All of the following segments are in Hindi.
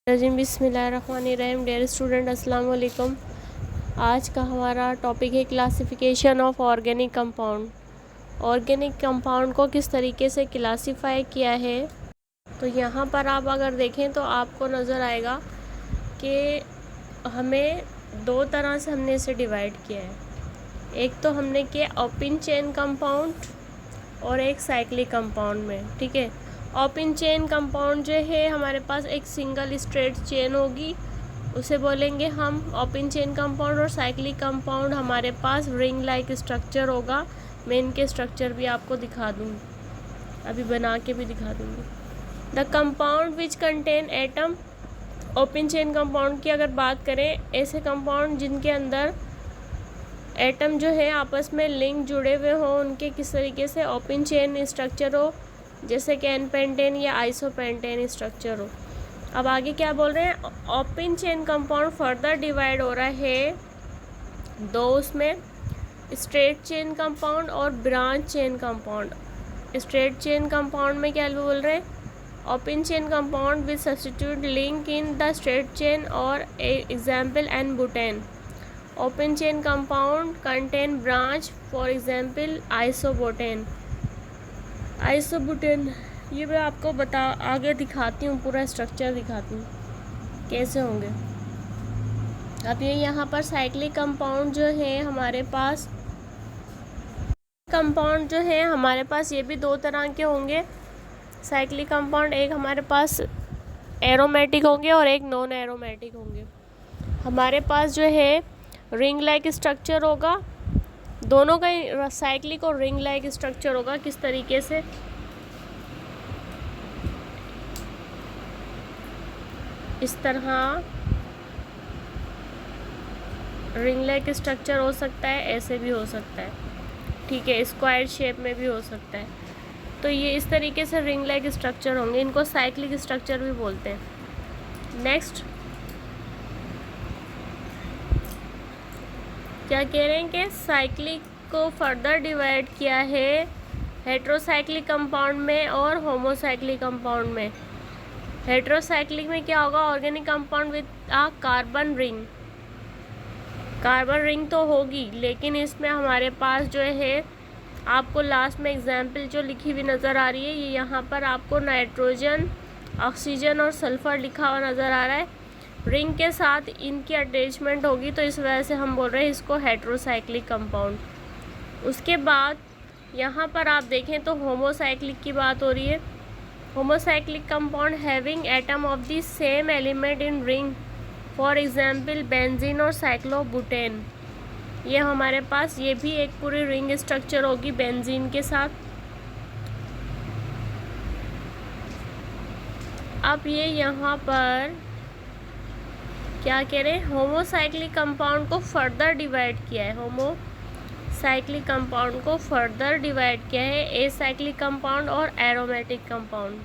बिस्मिल्लाहिर्रहमानिर्रहीम। डियर स्टूडेंट, अस्सलाम वालेकुम। आज का हमारा टॉपिक है classification of organic compound. Organic compound को किस तरीके से क्लासीफाई किया है। तो यहाँ पर आप अगर देखें तो आपको नज़र आएगा कि हमें दो तरह से हमने इसे डिवाइड किया है। एक तो हमने किया ओपन चेन कंपाउंड और एक साइक्लिक कंपाउंड में, ठीक है। ओपन चेन कंपाउंड जो है हमारे पास एक सिंगल स्ट्रेट चेन होगी, उसे बोलेंगे हम ओपन चेन कंपाउंड। और साइक्लिक कंपाउंड हमारे पास रिंग लाइक स्ट्रक्चर होगा। मैं इनके स्ट्रक्चर भी आपको दिखा दूँगी, अभी बना के भी दिखा दूँगी। The compound which contain atom. Open chain compound की अगर बात करें, ऐसे कंपाउंड जिनके अंदर एटम जो है आपस में लिंक जुड़े हुए हों, उनके किस तरीके से ओपन चेन स्ट्रक्चर हो, जैसे कि एन-पेंटेन या आइसोपेंटेन स्ट्रक्चर हो। अब आगे क्या बोल रहे हैं, open chain compound further divide हो रहा है दो उसमें, स्ट्रेट चेन कंपाउंड और branch chain compound. Straight chain compound में क्या बोल रहे हैं, open chain compound with substitute link in the straight chain और example n butane. Open chain compound contain branch, for example isobutane. ये मैं आपको आगे दिखाती हूँ, पूरा स्ट्रक्चर दिखाती हूँ कैसे होंगे। अब ये यहाँ पर साइक्लिक कंपाउंड जो है हमारे पास ये भी दो तरह के होंगे। साइक्लिक कंपाउंड एक हमारे पास एरोमेटिक होंगे और एक नॉन एरोमेटिक होंगे। हमारे पास जो है रिंग लाइक स्ट्रक्चर होगा, दोनों का साइक्लिक और रिंग लाइक स्ट्रक्चर होगा। किस तरीके से, इस तरह रिंग लाइक स्ट्रक्चर हो सकता है, ऐसे भी हो सकता है, ठीक है, स्क्वायर शेप में भी हो सकता है। तो ये इस तरीके से रिंग लाइक स्ट्रक्चर होंगे, इनको साइक्लिक स्ट्रक्चर भी बोलते हैं। नेक्स्ट क्या कह रहे हैं कि साइक्लिक को फर्दर डिवाइड किया है हेट्रोसाइक्लिक कंपाउंड में और होमोसाइक्लिक कंपाउंड में। हेट्रोसाइक्लिक में क्या होगा, organic compound with a carbon ring. Carbon ring तो होगी, लेकिन इसमें हमारे पास जो है आपको लास्ट में एग्जाम्पल जो लिखी हुई नज़र आ रही है, ये यहाँ पर आपको नाइट्रोजन, ऑक्सीजन और सल्फ़र लिखा हुआ नज़र आ रहा है। रिंग के साथ इनकी अटैचमेंट होगी, तो इस वजह से हम बोल रहे हैं इसको हेट्रोसाइक्लिक कंपाउंड। उसके बाद यहाँ पर आप देखें तो होमोसाइक्लिक की बात हो रही है। Homocyclic compound having atom of the same element in ring, for example benzene और साइक्लोबुटेन। ये हमारे पास ये भी एक पूरी रिंग स्ट्रक्चर होगी बेंजीन के साथ। अब ये यहाँ पर क्या कह रहे हैं, होमोसाइक्लिक कंपाउंड को फर्दर डिवाइड किया है। होमोसाइक्लिक कंपाउंड को फर्दर डिवाइड किया है एसाइक्लिक कंपाउंड और एरोमेटिक कंपाउंड।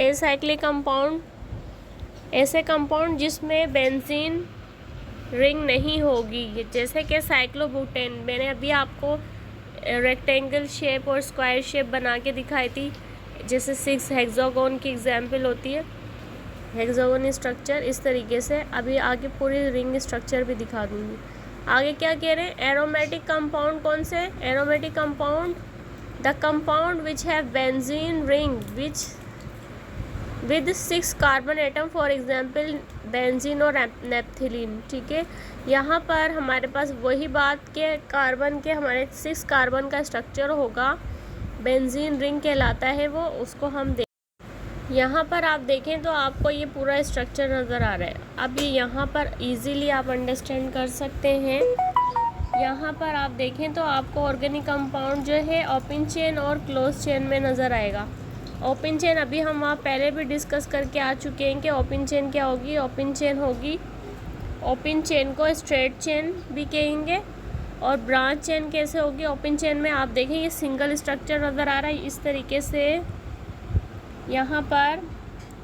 एसाइक्लिक कंपाउंड ऐसे कंपाउंड जिसमें बेंजीन रिंग नहीं होगी, जैसे कि साइक्लोबुटेन। मैंने अभी आपको रेक्टेंगल शेप और स्क्वायर शेप बना के दिखाई थी, जैसे 6 हेक्सागोन की एग्जाम्पल होती है, हेक्सागोन स्ट्रक्चर। इस तरीके से अभी आगे पूरी रिंग स्ट्रक्चर भी दिखा दूंगी। आगे क्या कह रहे हैं, एरोमेटिक कंपाउंड कौन से, aromatic compound the compound which have benzene ring which with 6 carbon atom, for example benzene और नेप्थिलीन, ठीक है। यहाँ पर हमारे पास वही बात के कार्बन के हमारे 6 कार्बन का स्ट्रक्चर होगा, बेंजीन रिंग कहलाता है वो, उसको हम यहाँ पर आप देखें तो आपको ये पूरा स्ट्रक्चर नज़र आ रहा है। अब ये यहाँ पर इजीली आप अंडरस्टैंड कर सकते हैं। यहाँ पर आप देखें तो आपको ऑर्गेनिक कंपाउंड जो है ओपन चेन और क्लोज चेन में नज़र आएगा। ओपन चेन अभी हम वहाँ पहले भी डिस्कस करके आ चुके हैं कि ओपन चेन क्या होगी। ओपन चेन होगी, ओपन चेन को स्ट्रेट चेन भी कहेंगे। और ब्रांच चेन कैसे होगी, ओपन चेन में आप देखें ये सिंगल स्ट्रक्चर नज़र आ रहा है इस तरीके से। यहाँ पर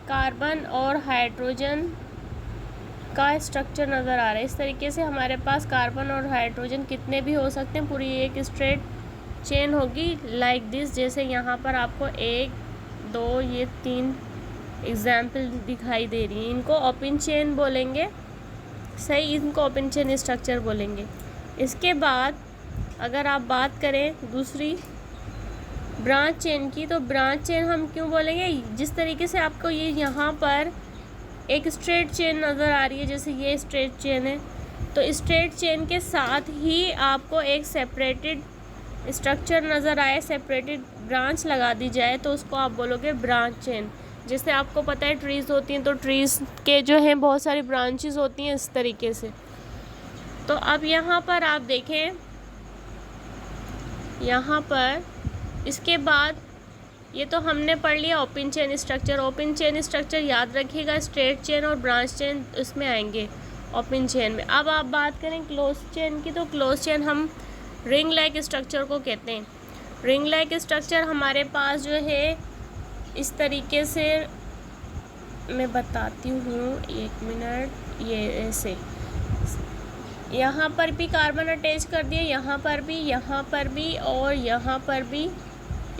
कार्बन और हाइड्रोजन का स्ट्रक्चर नज़र आ रहा है इस तरीके से। हमारे पास कार्बन और हाइड्रोजन कितने भी हो सकते हैं, पूरी एक स्ट्रेट चेन होगी लाइक दिस। जैसे यहाँ पर आपको 1 2 ये 3 एग्जाम्पल दिखाई दे रही है, इनको ओपन चेन बोलेंगे, सही, इनको ओपन चेन स्ट्रक्चर बोलेंगे। इसके बाद अगर आप बात करें दूसरी ब्रांच चेन की, तो ब्रांच चेन हम क्यों बोलेंगे, जिस तरीके से आपको ये यहाँ पर एक स्ट्रेट चेन नज़र आ रही है, जैसे ये स्ट्रेट चेन है, तो स्ट्रेट चेन के साथ ही आपको एक सेपरेटेड स्ट्रक्चर नज़र आए, सेपरेटेड ब्रांच लगा दी जाए, तो उसको आप बोलोगे ब्रांच चेन। जैसे आपको पता है ट्रीज़ होती हैं, तो ट्रीज़ के जो हैं बहुत सारी ब्रांचेस होती हैं इस तरीके से। तो अब यहाँ पर आप देखें, यहाँ पर इसके बाद ये तो हमने पढ़ लिया open chain structure. Open chain structure याद रखिएगा, स्ट्रेट चेन और ब्रांच चेन उसमें आएंगे ओपन चेन में। अब आप बात करें क्लोज चेन की, तो क्लोज चेन हम रिंग लाइक स्ट्रक्चर को कहते हैं। रिंग लाइक स्ट्रक्चर हमारे पास जो है इस तरीके से, मैं बताती हूँ, एक मिनट, ये ऐसे यहाँ पर भी कार्बन अटैच कर दिए, यहाँ पर भी और यहाँ पर भी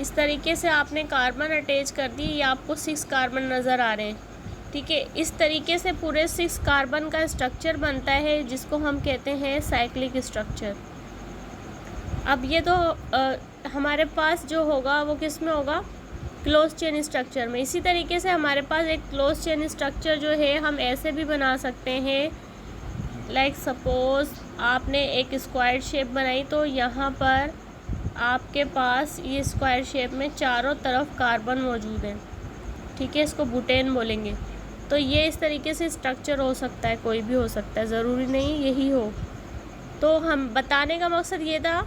इस तरीके से आपने कार्बन अटैच कर दिए। ये आपको 6 कार्बन नज़र आ रहे हैं, ठीक है। इस तरीके से पूरे 6 कार्बन का स्ट्रक्चर बनता है, जिसको हम कहते हैं साइक्लिक स्ट्रक्चर। अब ये तो हमारे पास जो होगा वो किस में होगा, क्लोज चेन स्ट्रक्चर में। इसी तरीके से हमारे पास एक क्लोज चेन स्ट्रक्चर जो है हम ऐसे भी बना सकते हैं, लाइक सपोज आपने एक स्क्वायर शेप बनाई, तो यहाँ पर आपके पास ये स्क्वायर शेप में चारों तरफ कार्बन मौजूद हैं, ठीक है, इसको बुटेन बोलेंगे। तो ये इस तरीके से स्ट्रक्चर हो सकता है, कोई भी हो सकता है, ज़रूरी नहीं यही हो। तो हम बताने का मकसद ये था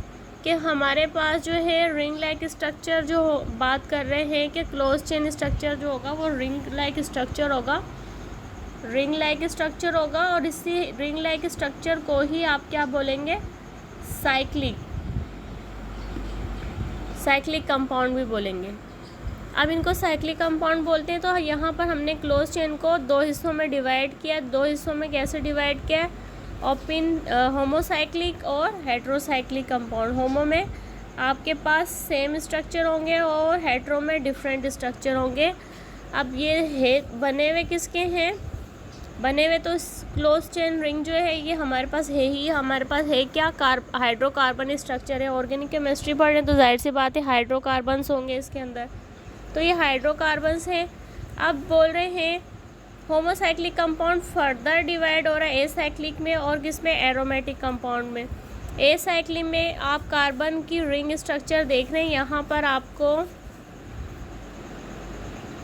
कि हमारे पास जो है रिंग लाइक स्ट्रक्चर जो बात कर रहे हैं कि क्लोज चेन स्ट्रक्चर जो होगा वो रिंग लाइक स्ट्रक्चर होगा, रिंग लाइक स्ट्रक्चर होगा। और इसी रिंग लाइक स्ट्रक्चर को ही आप क्या बोलेंगे, साइक्लिक कंपाउंड भी बोलेंगे। अब इनको साइक्लिक कंपाउंड बोलते हैं। तो यहाँ पर हमने क्लोज चेन को 2 हिस्सों में डिवाइड किया। 2 हिस्सों में कैसे डिवाइड किया, होमोसाइक्लिक और हेट्रोसाइक्लिक कंपाउंड। होमो में आपके पास सेम स्ट्रक्चर होंगे और हेट्रो में डिफरेंट स्ट्रक्चर होंगे। अब ये बने हुए किसके हैं, बने हुए तो क्लोज चेन रिंग जो है ये हमारे पास है ही, हमारे पास है क्या, हाइड्रोकार्बन स्ट्रक्चर है। ऑर्गेनिक केमिस्ट्री पढ़ रहे हैं तो जाहिर सी बात है हाइड्रोकार्बन्स होंगे इसके अंदर, तो ये हाइड्रोकार्बन्स हैं। अब बोल रहे हैं होमोसाइक्लिक कंपाउंड फर्दर डिवाइड हो रहा है एसाइक्लिक में और किस में, एरोमेटिक कंपाउंड में। एसाइक्लिक में आप कार्बन की रिंग स्ट्रक्चर देख रहे हैं, यहाँ पर आपको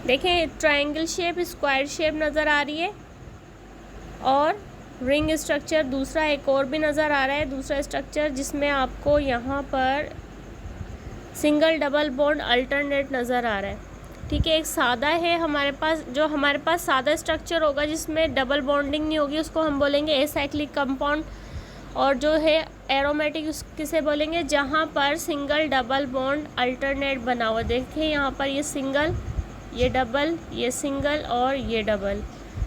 देखें ट्रायंगल शेप, स्क्वायर शेप नज़र आ रही है और रिंग स्ट्रक्चर दूसरा एक और भी नज़र आ रहा है, दूसरा स्ट्रक्चर जिसमें आपको यहाँ पर सिंगल डबल बॉन्ड अल्टरनेट नज़र आ रहा है, ठीक है। एक सादा है हमारे पास, जो हमारे पास सादा स्ट्रक्चर होगा जिसमें डबल बॉन्डिंग नहीं होगी उसको हम बोलेंगे एसाइक्लिक कंपाउंड। और जो है एरोमेटिक किसे बोलेंगे, जहाँ पर सिंगल डबल बॉन्ड अल्टरनेट बना हुआ। देखिए यहाँ पर ये सिंगल, ये डबल, ये सिंगल और ये डबल।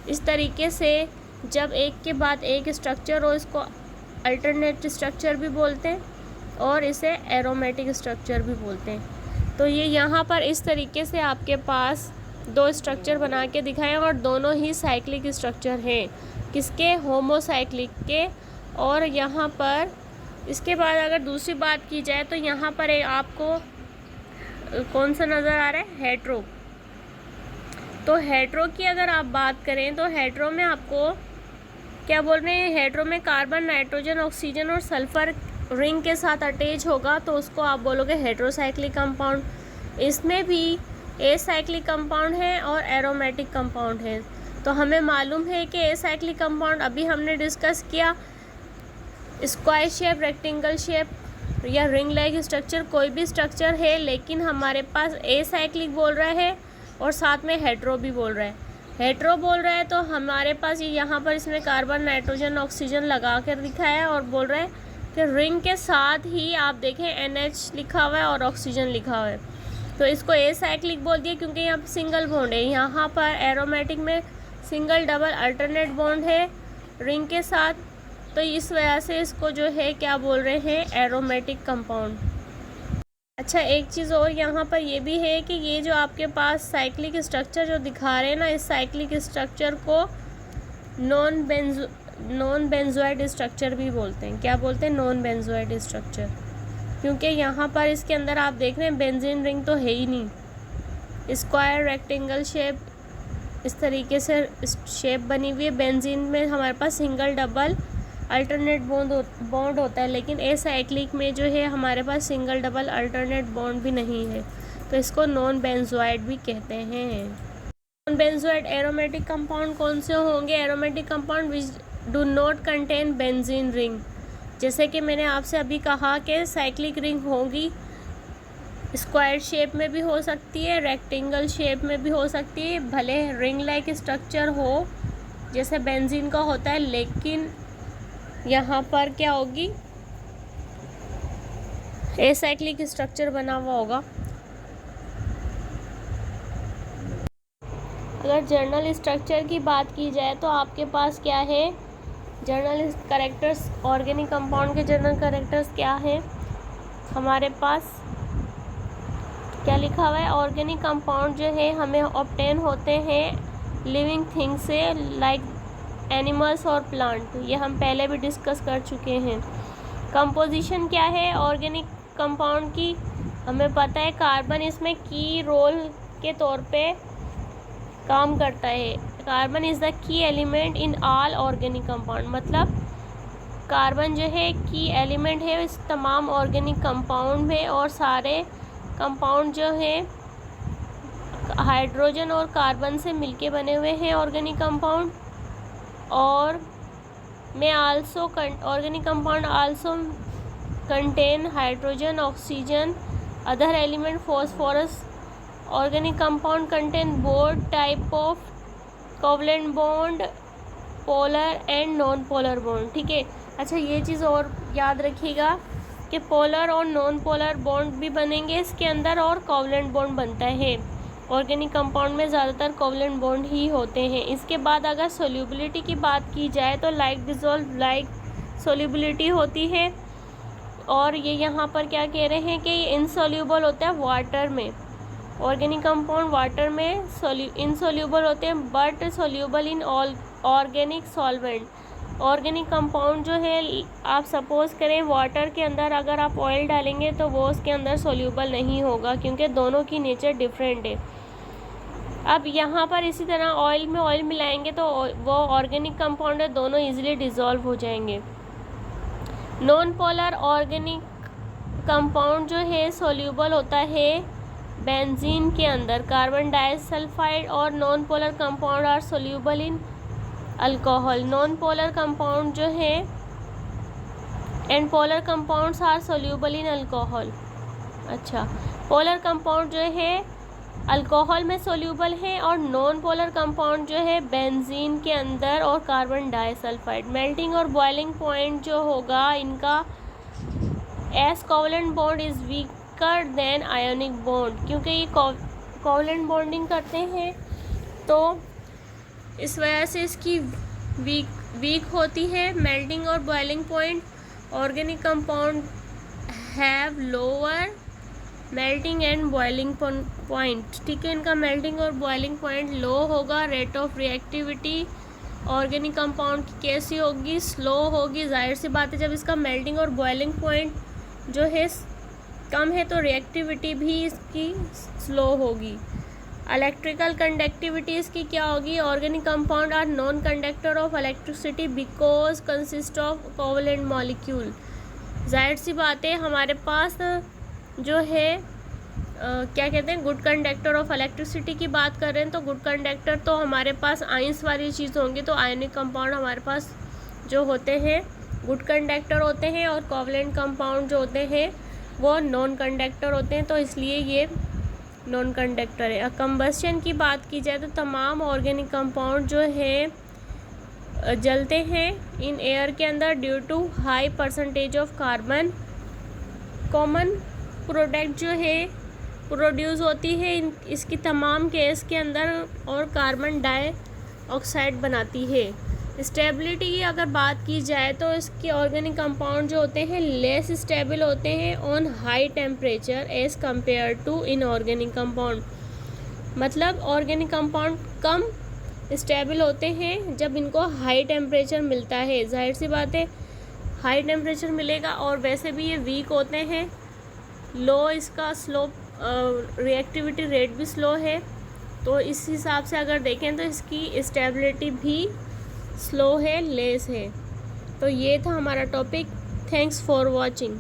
इस तरीके से जब एक के बाद एक स्ट्रक्चर हो इसको अल्टरनेट स्ट्रक्चर भी बोलते हैं और इसे एरोमेटिक स्ट्रक्चर भी बोलते हैं। तो ये यहाँ पर इस तरीके से आपके पास 2 स्ट्रक्चर बना के दिखाएं और दोनों ही साइक्लिक स्ट्रक्चर हैं, किसके, होमोसाइक्लिक के। और यहाँ पर इसके बाद अगर दूसरी बात की जाए तो यहाँ पर आपको कौन सा नज़र आ रहा है, हेट्रो। तो हेट्रो की अगर आप बात करें तो हेट्रो में आपको क्या बोल रहे हैं, हेट्रो में कार्बन, नाइट्रोजन, ऑक्सीजन और सल्फर रिंग के साथ अटैच होगा तो उसको आप बोलोगे हेट्रोसाइक्लिक कंपाउंड। इसमें भी एसाइक्लिक कंपाउंड है और एरोमेटिक कंपाउंड है। तो हमें मालूम है कि एसाइक्लिक कंपाउंड अभी हमने डिस्कस किया, स्क्वायर शेप, रेक्टेंगल शेप या रिंग लाइक स्ट्रक्चर, कोई भी स्ट्रक्चर है, लेकिन हमारे पास एसाइक्लिक बोल रहा है और साथ में हेट्रो भी बोल रहा है। हेट्रो बोल रहा है तो हमारे पास ये यहाँ पर इसमें कार्बन, नाइट्रोजन, ऑक्सीजन लगा कर दिखाया और बोल रहा है कि रिंग के साथ ही आप देखें NH लिखा हुआ है और ऑक्सीजन लिखा हुआ है, तो इसको एसाइक्लिक बोल दिया क्योंकि यहाँ पर सिंगल बॉन्ड है। यहाँ पर एरोमेटिक में सिंगल डबल अल्टरनेट बॉन्ड है रिंग के साथ, तो इस वजह से इसको जो है क्या बोल रहे हैं, एरोमेटिक कंपाउंड। अच्छा, एक चीज़ और यहाँ पर ये भी है कि ये जो आपके पास साइक्लिक स्ट्रक्चर जो दिखा रहे हैं ना, इस साइक्लिक स्ट्रक्चर को नॉन बेंजोइड स्ट्रक्चर भी बोलते हैं। क्या बोलते हैं? नॉन बेंजोइड स्ट्रक्चर, क्योंकि यहाँ पर इसके अंदर आप देख रहे हैं बेंजीन रिंग तो है ही नहीं। स्क्वायर रेक्टेंगल शेप इस तरीके से शेप बनी हुई है। बेंजीन में हमारे पास सिंगल डबल अल्टरनेट बॉन्ड होता है, लेकिन एसाइक्लिक में जो है हमारे पास सिंगल डबल अल्टरनेट बॉन्ड भी नहीं है, तो इसको नॉन बेंजोइड भी कहते हैं। नॉन बेंजोइड एरोमेटिक कंपाउंड कौन से होंगे? Aromatic compound which do not contain benzene ring. जैसे कि मैंने आपसे अभी कहा कि साइक्लिक रिंग होगी, स्क्वायर शेप में भी हो सकती है, रेक्टेंगल शेप में भी हो सकती है, भले रिंग लाइक स्ट्रक्चर हो जैसे बेंजीन का होता है, लेकिन यहाँ पर क्या होगी? एसाइक्लिक स्ट्रक्चर बना हुआ होगा। अगर जर्नल स्ट्रक्चर की बात की जाए तो आपके पास क्या है? जर्नल कैरेक्टर्स, ऑर्गेनिक कंपाउंड के जर्नल कैरेक्टर्स क्या है? हमारे पास क्या लिखा हुआ है? ऑर्गेनिक कंपाउंड जो है हमें ऑब्टेन होते हैं लिविंग थिंग से, लाइक एनिमल्स और प्लांट। ये हम पहले भी डिस्कस कर चुके हैं। कंपोजिशन क्या है ऑर्गेनिक कंपाउंड की? हमें पता है कार्बन इसमें की रोल के तौर पे काम करता है। Carbon is the key element in all organic compound, मतलब कार्बन जो है की एलिमेंट है इस तमाम ऑर्गेनिक कंपाउंड में, और सारे कंपाउंड जो है हाइड्रोजन और कार्बन से मिलके बने हुए हैं ऑर्गेनिक कंपाउंड। और में also organic compound also contain hydrogen, oxygen, other element, phosphorus. Organic compound contain both type of covalent bond, polar and non polar bond. ठीक है। अच्छा, ये चीज़ और याद रखिएगा कि पोलर और नॉन पोलर बॉन्ड भी बनेंगे इसके अंदर, और कोवलेंट बॉन्ड बनता है। ऑर्गेनिक कंपाउंड में ज़्यादातर कोवलेंट बॉन्ड ही होते हैं। इसके बाद अगर सोल्यूबिलिटी की बात की जाए तो लाइक डिज़ोल्व लाइक सोल्यूबिलिटी होती है, और ये यहाँ पर क्या कह रहे हैं कि ये इनसोल्यूबल होता है वाटर में। ऑर्गेनिक कंपाउंड वाटर में इनसोल्यूबल होते हैं, but soluble in organic solvent. Organic compound जो है आप सपोज़ करें वाटर के अंदर अगर आप ऑयल डालेंगे तो वो उसके अंदर सोल्यूबल नहीं होगा, क्योंकि दोनों की नेचर डिफरेंट है। अब यहाँ पर इसी तरह ऑयल में ऑयल मिलाएंगे तो वो ऑर्गेनिक कंपाउंड है, दोनों इजीली डिज़ोल्व हो जाएंगे। नॉन पोलर ऑर्गेनिक कंपाउंड जो है सोल्यूबल होता है बेंजीन के अंदर, कार्बन डाइसल्फाइड, और non polar compound are soluble in alcohol. Non polar compound जो है and polar compounds are soluble in alcohol. अच्छा, पोलर कंपाउंड जो है अल्कोहल में सोल्यूबल है, और नॉन पोलर कंपाउंड जो है बेंजीन के अंदर और कार्बन डाइसल्फाइड। मेल्टिंग और बॉइलिंग पॉइंट जो होगा इनका, S covalent bond is weaker then ionic bond, क्योंकि ये कोवलेंट बॉन्डिंग करते हैं तो इस वजह से इसकी वीक होती है। मेल्टिंग और boiling point, organic compound have lower melting and boiling point. ठीक है, इनका मेल्टिंग और बॉइलिंग पॉइंट लो होगा। Rate of reactivity organic compound की कैसी होगी? स्लो होगी। जाहिर सी बात है, जब इसका मेल्टिंग और बॉइलिंग पॉइंट जो है कम है तो रिएक्टिविटी भी इसकी स्लो होगी। इलेक्ट्रिकल कंडक्टिविटी इसकी क्या होगी? Organic compound are non conductor of electricity because consist of covalent molecule. जाहिर सी बात है, हमारे पास जो है क्या कहते हैं, गुड कंडक्टर ऑफ इलेक्ट्रिसिटी की बात कर रहे हैं तो गुड कंडक्टर तो हमारे पास आयंस वाली चीज़ होंगी, तो आयनिक कंपाउंड हमारे पास जो होते हैं गुड कंडक्टर होते हैं, और कोवलेंट कंपाउंड जो होते हैं वो नॉन कंडक्टर होते हैं, तो इसलिए ये नॉन कंडक्टर है। कंबस्शन की बात की जाए तो तमाम ऑर्गेनिक कंपाउंड जो है जलते हैं इन एयर के अंदर due to high percentage of carbon. Common product जो है प्रोड्यूस होती है इसकी तमाम गैस के अंदर, और कार्बन डाइऑक्साइड बनाती है। स्टेबिलिटी की अगर बात की जाए तो इसके ऑर्गेनिक कंपाउंड जो होते हैं लेस स्टेबल होते हैं on high temperature as compare to inorganic compound. मतलब ऑर्गेनिक कंपाउंड कम स्टेबल होते हैं जब इनको हाई टेम्परेचर मिलता है। जाहिर सी बात है हाई टेम्परेचर मिलेगा, और वैसे भी ये वीक होते हैं, लो इसका स्लोप रिएक्टिविटी रेट भी स्लो है, तो इस हिसाब से अगर देखें तो इसकी स्टेबिलिटी भी स्लो है, लेस है। तो ये था हमारा टॉपिक। Thanks for watching.